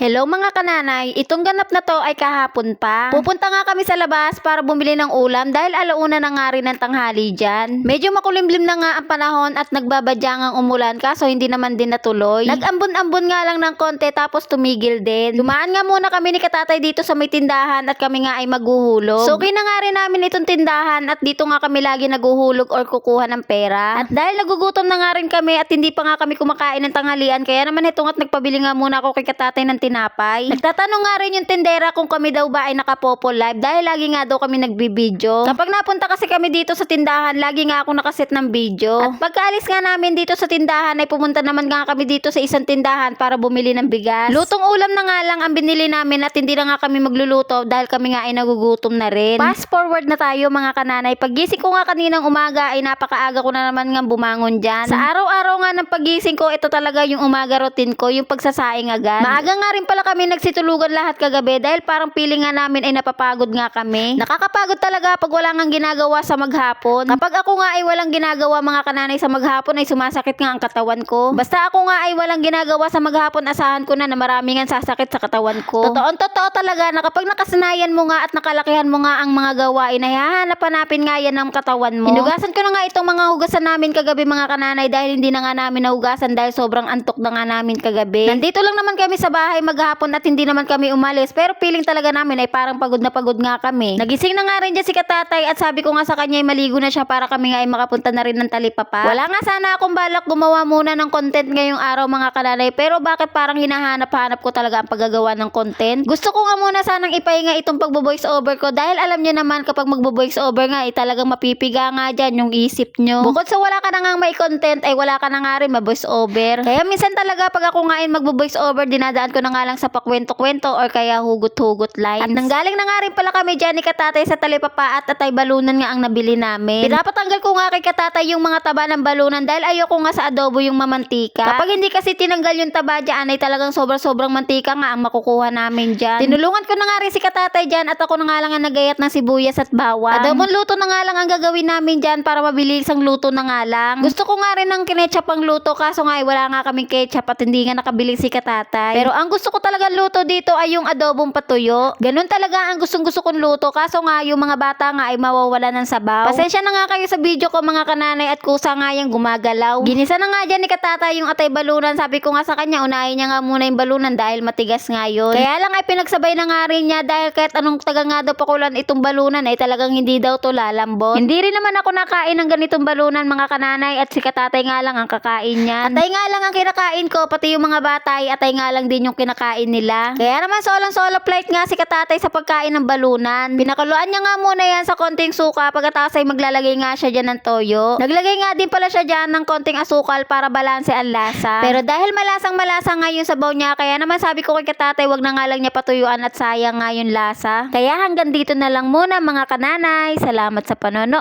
Hello mga kananay, itong ganap na to ay kahapon pa. Pupunta nga kami sa labas para bumili ng ulam dahil alauna na nga rin ng tanghali dyan. Medyo makulimlim na nga ang panahon at nagbabadyang ang umulan kaso hindi naman din natuloy. Nag-ambon-ambon nga lang ng konti tapos tumigil din. Dumaan nga muna kami ni Katatay dito sa may tindahan at kami nga ay maghuhulog. So na nga rin namin itong tindahan at dito nga kami lagi naguhulog or kukuha ng pera. At dahil nagugutom na nga rin kami at hindi pa nga kami kumakain ng tanghalian kaya naman itong at nagpabili nga muna ako kay Katatay ng tinapay. Nagtatanong nga rin yung tindera kung kami daw ba ay nakapopo live dahil lagi nga daw kami nagbibideo. Kapag napunta kasi kami dito sa tindahan, lagi nga ako nakaset ng video. At pagkaalis nga namin dito sa tindahan ay pumunta naman nga kami dito sa isang tindahan para bumili ng bigas. Lutong ulam na nga lang ang binili namin at hindi na nga kami magluluto dahil kami nga ay nagugutom na rin. Fast forward na tayo mga kananay. Paggising ko nga kaninang umaga ay napakaaga ko na naman nga bumangon dyan. Sa araw-araw nga ng paggising ko, ito talaga yung umaga routine ko, yung pagsasaing agad. Maaga nga rin pala kami nagsitulugan lahat kagabi dahil parang feeling nga namin ay napapagod nga kami. Nakakapagod talaga pag wala ngang ginagawa sa maghapon. Kapag ako nga ay walang ginagawa mga kananay sa maghapon ay sumasakit nga ang katawan ko. Basta ako nga ay walang ginagawa sa maghapon, asahan ko na marami nga sasakit sa katawan ko. Totoo talaga na kapag nakasanayan mo nga at nakalakihan mo nga ang mga gawain ay hahanap-hanapin nga yan ng katawan mo. Hinugasan ko na nga itong mga hugasan namin kagabi mga kananay dahil hindi na nga namin nahugasan dahil sobrang antok na nga namin kagabi. Nandito lang naman kami sa bahay maghapon at hindi naman kami umalis pero feeling talaga namin ay parang pagod na pagod nga kami. Nagising na nga rin dyan si Katatay at sabi ko nga sa kanya ay maligo na siya para kami nga ay makapunta na rin ng Talipapa. Wala nga sana akong balak gumawa muna ng content ngayong araw mga kananay pero bakit parang hinahanap-hanap ko talaga ang paggagawa ng content. Gusto ko nga muna sanang ipahinga itong pagbo-voice over ko dahil alam nyo naman kapag magbo-voice over nga ay talagang mapipiga nga dyan yung isip nyo. Bukod sa wala ka na nga may content ay wala ka na nga rin ma-voice over. Kaya minsan talaga pag ako nga ay magbo-voice over dinadaan ko na nga lang sa pakwento-kwento or kaya hugot-hugot lines. At nanggaling na nga rin pala kami dyan ni Katatay sa Talipapa at Atay Balunan nga ang nabili namin. Pinapatanggal ko nga kay Katatay yung mga taba ng balunan dahil ayoko nga sa adobo yung mamantika. Kapag hindi kasi tinanggal yung taba dyan ay talagang sobrang mantika nga ang makukuha namin dyan. Tinulungan ko na nga rin si Katatay dyan at ako na nga lang ang nagayat ng sibuyas at bawang. Adobong luto na nga lang ang gagawin namin dyan para mabilis ang luto na nga lang. Gusto ko nga rin ng kinetchup ang luto kaso nga ay wala nga kaming ketchup at hindi nga nakabili si Katatay. Pero ang gusto ko talaga luto dito ay yung adobong patuyo. Ganun talaga ang gustong-gusto kong luto kaso nga yung mga bata nga ay mawawala ng sabaw. Pasensya na nga kayo sa video ko mga kananay at kusa nga yung gumagalaw. Ginisa na nga dyan ni Katatay yung Atay Balunan. Sabi ko nga sa kanya unahin niya nga muna yung balunan dahil matigas nga yun. Kaya lang ay pinagsabay na nga rin niya dahil kahit anong taga nga daw pakulan itong balunan ay talagang hindi daw to lalambot. Hindi rin naman ako nakain ng ganitong balunan mga kananay at si Katatay nga lang ang kakain niya. Atay nga lang ang kinakain ko pati yung mga bata ay atay nga lang din yung kinakain nila. Kaya naman solo flight nga si Katatay sa pagkain ng balunan. Pinakuluan niya nga muna yan sa konting suka pagkatapos ay maglalagay nga siya dyan ng toyo. Naglagay nga din pala siya dyan ng konting asukal para balanse ang lasa. Pero dahil malasa nga yung sabaw niya kaya naman sabi ko kay Katatay wag na nga lang niya patuyuan at sayang nga yung lasa. Kaya hanggang dito na lang muna mga kananay. Salamat sa panonood.